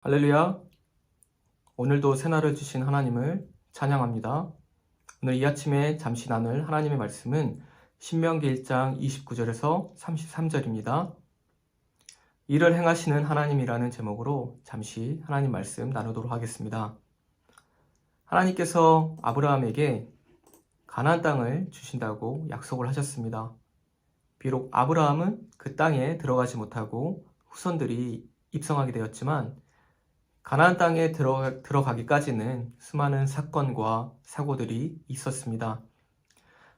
할렐루야. 오늘도 새날을 주신 하나님을 찬양합니다. 오늘 이 아침에 잠시 나눌 하나님의 말씀은 신명기 1장 29절에서 33절입니다. 이를 행하시는 하나님이라는 제목으로 잠시 하나님 말씀 나누도록 하겠습니다. 하나님께서 아브라함에게 가나안 땅을 주신다고 약속을 하셨습니다. 비록 아브라함은 그 땅에 들어가지 못하고 후손들이 입성하게 되었지만 가나안 땅에 들어가기까지는 수많은 사건과 사고들이 있었습니다.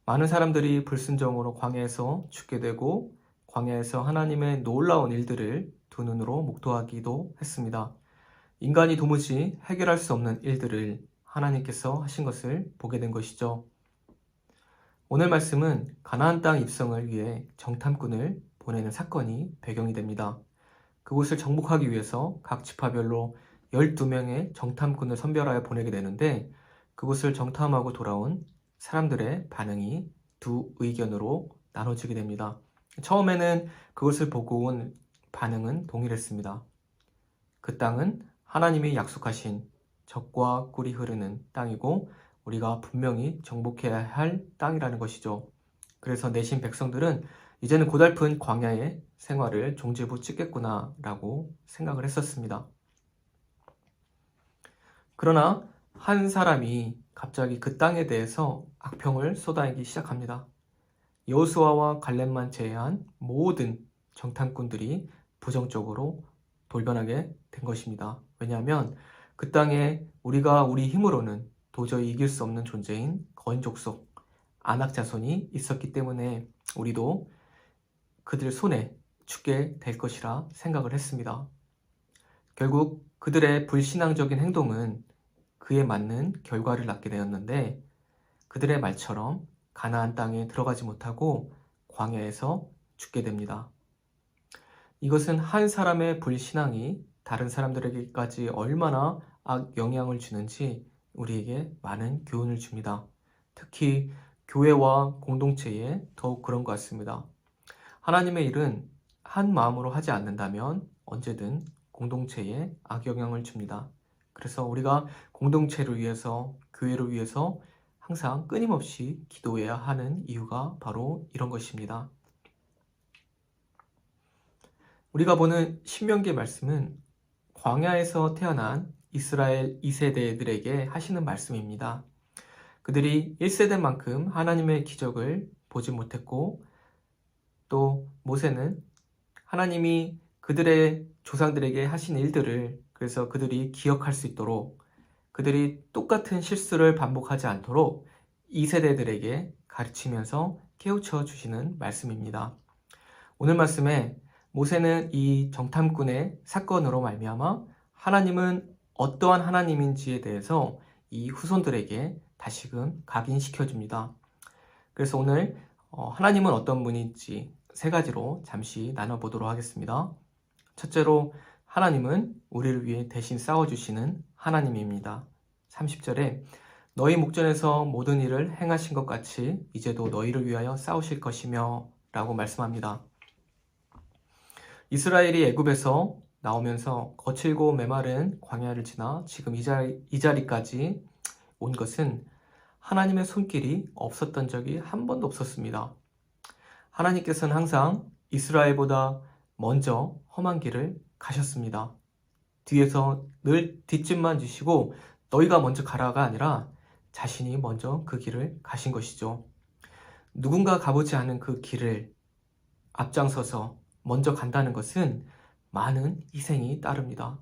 많은 사람들이 불순종으로 광야에서 죽게 되고 광야에서 하나님의 놀라운 일들을 두 눈으로 목도하기도 했습니다. 인간이 도무지 해결할 수 없는 일들을 하나님께서 하신 것을 보게 된 것이죠. 오늘 말씀은 가나안 땅 입성을 위해 정탐꾼을 보내는 사건이 배경이 됩니다. 그곳을 정복하기 위해서 각 지파별로 12명의 정탐꾼을 선별하여 보내게 되는데 그곳을 정탐하고 돌아온 사람들의 반응이 두 의견으로 나눠지게 됩니다. 처음에는 그것을 보고 온 반응은 동일했습니다. 그 땅은 하나님이 약속하신 젖과 꿀이 흐르는 땅이고 우리가 분명히 정복해야 할 땅이라는 것이죠. 그래서 내신 백성들은 이제는 고달픈 광야의 생활을 종지부 찍겠구나 라고 생각을 했었습니다. 그러나 한 사람이 갑자기 그 땅에 대해서 악평을 쏟아내기 시작합니다. 여호수아와 갈렙만 제외한 모든 정탐꾼들이 부정적으로 돌변하게 된 것입니다. 왜냐하면 그 땅에 우리가 우리 힘으로는 도저히 이길 수 없는 존재인 거인 족속, 아낙 자손이 있었기 때문에 우리도 그들 손에 죽게 될 것이라 생각을 했습니다. 결국 그들의 불신앙적인 행동은 그에 맞는 결과를 낳게 되었는데 그들의 말처럼 가나안 땅에 들어가지 못하고 광야에서 죽게 됩니다. 이것은 한 사람의 불신앙이 다른 사람들에게까지 얼마나 악영향을 주는지 우리에게 많은 교훈을 줍니다. 특히 교회와 공동체에 더욱 그런 것 같습니다. 하나님의 일은 한 마음으로 하지 않는다면 언제든 공동체에 악영향을 줍니다. 그래서 우리가 공동체를 위해서, 교회를 위해서 항상 끊임없이 기도해야 하는 이유가 바로 이런 것입니다. 우리가 보는 신명기의 말씀은 광야에서 태어난 이스라엘 2세대들에게 하시는 말씀입니다. 그들이 1세대만큼 하나님의 기적을 보지 못했고 또 모세는 하나님이 그들의 조상들에게 하신 일들을 그래서 그들이 기억할 수 있도록 그들이 똑같은 실수를 반복하지 않도록 2세대들에게 가르치면서 깨우쳐 주시는 말씀입니다. 오늘 말씀에 모세는 이 정탐꾼의 사건으로 말미암아 하나님은 어떠한 하나님인지에 대해서 이 후손들에게 다시금 각인시켜 줍니다. 그래서 오늘 하나님은 어떤 분인지 세 가지로 잠시 나눠보도록 하겠습니다. 첫째로 하나님은 우리를 위해 대신 싸워주시는 하나님입니다. 30절에 너희 목전에서 모든 일을 행하신 것 같이 이제도 너희를 위하여 싸우실 것이며 라고 말씀합니다. 이스라엘이 애굽에서 나오면서 거칠고 메마른 광야를 지나 지금 이 자리까지 온 것은 하나님의 손길이 없었던 적이 한 번도 없었습니다. 하나님께서는 항상 이스라엘보다 먼저 험한 길을 가셨습니다. 뒤에서 늘 뒷짐만 지시고 너희가 먼저 가라가 아니라 자신이 먼저 그 길을 가신 것이죠. 누군가 가보지 않은 그 길을 앞장서서 먼저 간다는 것은 많은 희생이 따릅니다.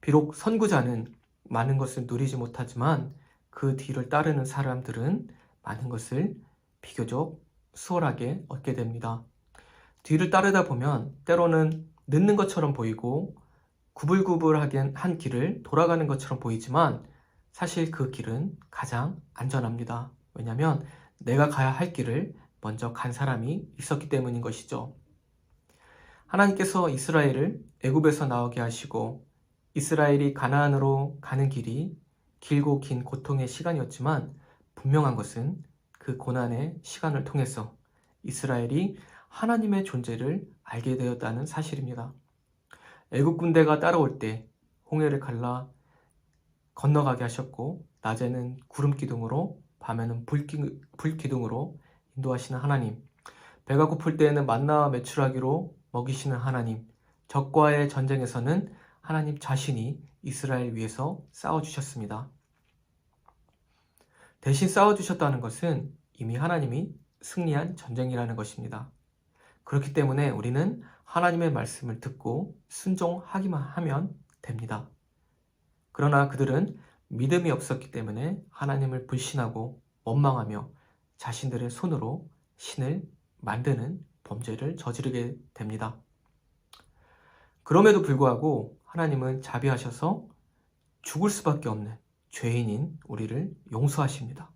비록 선구자는 많은 것을 누리지 못하지만 그 뒤를 따르는 사람들은 많은 것을 비교적 수월하게 얻게 됩니다. 뒤를 따르다 보면 때로는 늦는 것처럼 보이고 구불구불하게 한 길을 돌아가는 것처럼 보이지만 사실 그 길은 가장 안전합니다. 왜냐하면 내가 가야 할 길을 먼저 간 사람이 있었기 때문인 것이죠. 하나님께서 이스라엘을 애굽에서 나오게 하시고 이스라엘이 가나안으로 가는 길이 길고 긴 고통의 시간이었지만 분명한 것은 그 고난의 시간을 통해서 이스라엘이 하나님의 존재를 알게 되었다는 사실입니다. 애국 군대가 따라올 때 홍해를 갈라 건너가게 하셨고 낮에는 구름 기둥으로 밤에는 불 기둥으로 인도하시는 하나님, 배가 고플 때에는 만나와 메추라기로 먹이시는 하나님, 적과의 전쟁에서는 하나님 자신이 이스라엘 위해서 싸워주셨습니다. 대신 싸워주셨다는 것은 이미 하나님이 승리한 전쟁이라는 것입니다. 그렇기 때문에 우리는 하나님의 말씀을 듣고 순종하기만 하면 됩니다. 그러나 그들은 믿음이 없었기 때문에 하나님을 불신하고 원망하며 자신들의 손으로 신을 만드는 범죄를 저지르게 됩니다. 그럼에도 불구하고 하나님은 자비하셔서 죽을 수밖에 없는 죄인인 우리를 용서하십니다.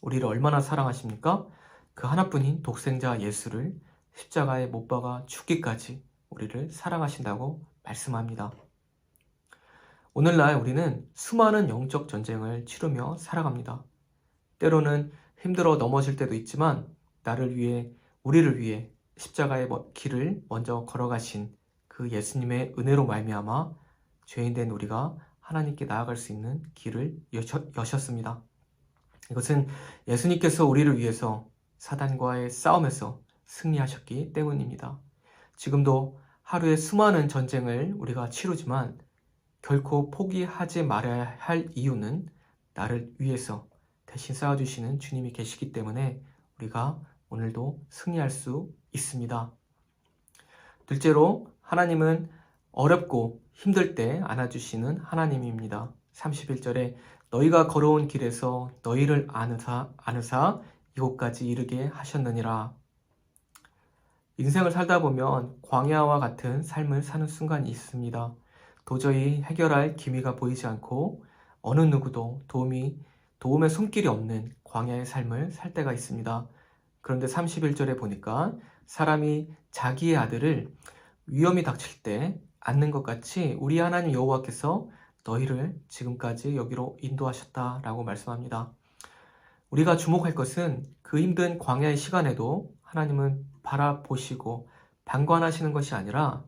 우리를 얼마나 사랑하십니까? 그 하나뿐인 독생자 예수를 십자가에 못 박아 죽기까지 우리를 사랑하신다고 말씀합니다. 오늘날 우리는 수많은 영적 전쟁을 치르며 살아갑니다. 때로는 힘들어 넘어질 때도 있지만 나를 위해, 우리를 위해 십자가의 길을 먼저 걸어가신 그 예수님의 은혜로 말미암아 죄인된 우리가 하나님께 나아갈 수 있는 길을 여셨습니다. 이것은 예수님께서 우리를 위해서 사단과의 싸움에서 승리하셨기 때문입니다. 지금도 하루에 수많은 전쟁을 우리가 치르지만 결코 포기하지 말아야 할 이유는 나를 위해서 대신 싸워주시는 주님이 계시기 때문에 우리가 오늘도 승리할 수 있습니다. 둘째로 하나님은 어렵고 힘들 때 안아주시는 하나님입니다. 31절에 너희가 걸어온 길에서 너희를 안으사 이곳까지 이르게 하셨느니라. 인생을 살다 보면 광야와 같은 삶을 사는 순간이 있습니다. 도저히 해결할 기미가 보이지 않고 어느 누구도 도움의 손길이 없는 광야의 삶을 살 때가 있습니다. 그런데 31절에 보니까 사람이 자기의 아들을 위험이 닥칠 때 안는 것 같이 우리 하나님 여호와께서 너희를 지금까지 여기로 인도하셨다라고 말씀합니다. 우리가 주목할 것은 그 힘든 광야의 시간에도 하나님은 바라보시고 방관하시는 것이 아니라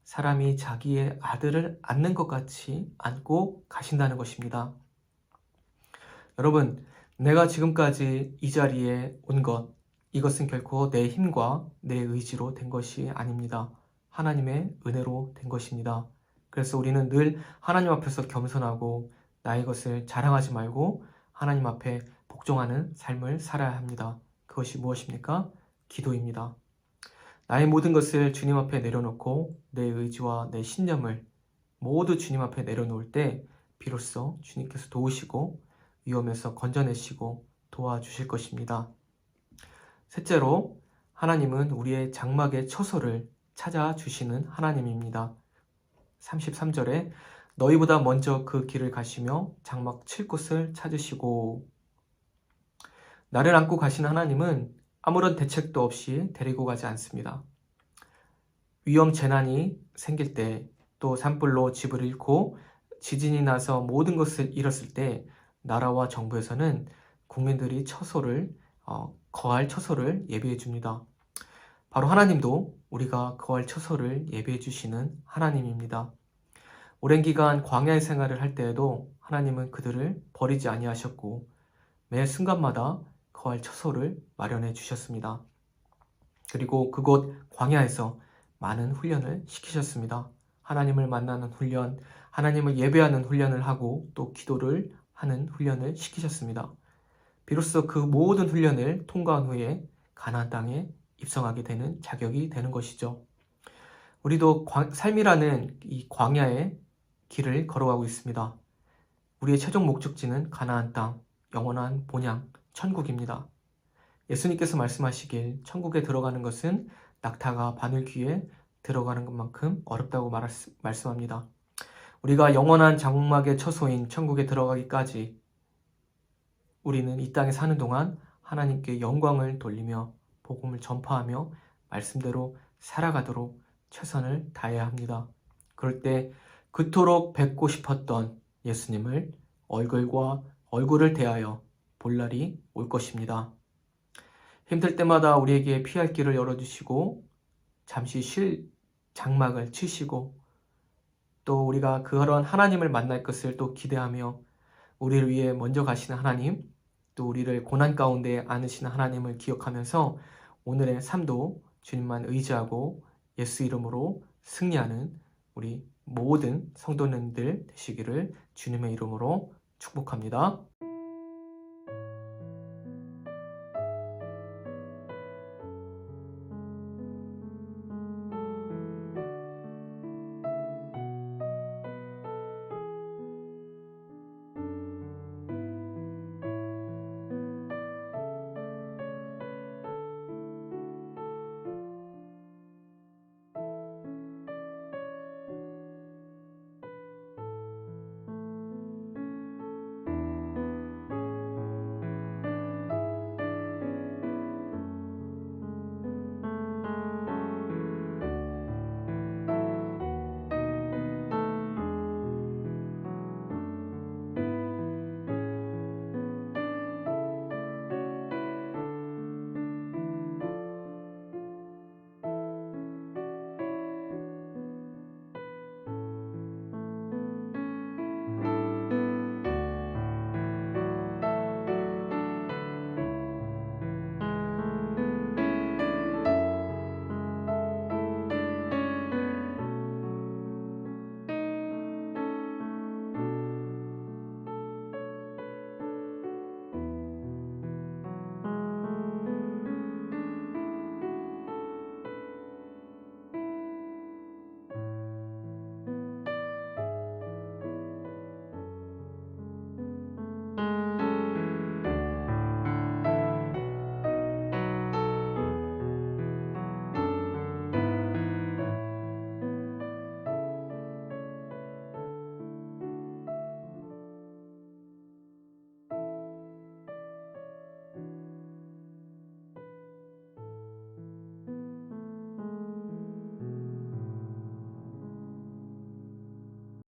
사람이 자기의 아들을 안는 것 같이 안고 가신다는 것입니다. 여러분, 내가 지금까지 이 자리에 온 것, 이것은 결코 내 힘과 내 의지로 된 것이 아닙니다. 하나님의 은혜로 된 것입니다. 그래서 우리는 늘 하나님 앞에서 겸손하고 나의 것을 자랑하지 말고 하나님 앞에 복종하는 삶을 살아야 합니다. 그것이 무엇입니까? 기도입니다. 나의 모든 것을 주님 앞에 내려놓고 내 의지와 내 신념을 모두 주님 앞에 내려놓을 때 비로소 주님께서 도우시고 위험에서 건져내시고 도와주실 것입니다. 셋째로 하나님은 우리의 장막의 처소를 찾아주시는 하나님입니다. 33절에 너희보다 먼저 그 길을 가시며 장막 칠 곳을 찾으시고, 나를 안고 가신 하나님은 아무런 대책도 없이 데리고 가지 않습니다. 위험 재난이 생길 때, 또 산불로 집을 잃고 지진이 나서 모든 것을 잃었을 때 나라와 정부에서는 국민들이 거할 처소를 예비해 줍니다. 바로 하나님도 우리가 거할 처소를 예비해 주시는 하나님입니다. 오랜 기간 광야의 생활을 할 때에도 하나님은 그들을 버리지 아니하셨고 매 순간마다 거할 처소를 마련해 주셨습니다. 그리고 그곳 광야에서 많은 훈련을 시키셨습니다. 하나님을 만나는 훈련, 하나님을 예배하는 훈련을 하고 또 기도를 하는 훈련을 시키셨습니다. 비로소 그 모든 훈련을 통과한 후에 가나안 땅에 입성하게 되는 자격이 되는 것이죠. 우리도 삶이라는 이 광야의 길을 걸어가고 있습니다. 우리의 최종 목적지는 가나안 땅, 영원한 본향, 천국입니다. 예수님께서 말씀하시길 천국에 들어가는 것은 낙타가 바늘 귀에 들어가는 것만큼 어렵다고 말씀합니다. 우리가 영원한 장막의 처소인 천국에 들어가기까지 우리는 이 땅에 사는 동안 하나님께 영광을 돌리며 복음을 전파하며 말씀대로 살아가도록 최선을 다해야 합니다. 그럴 때 그토록 뵙고 싶었던 예수님을 얼굴과 얼굴을 대하여 볼 날이 올 것입니다. 힘들 때마다 우리에게 피할 길을 열어주시고 잠시 쉴 장막을 치시고 또 우리가 그런 하나님을 만날 것을 또 기대하며 우리를 위해 먼저 가시는 하나님, 또 우리를 고난 가운데 안으시는 하나님을 기억하면서 오늘의 삶도 주님만 의지하고 예수 이름으로 승리하는 우리 모든 성도님들 되시기를 주님의 이름으로 축복합니다.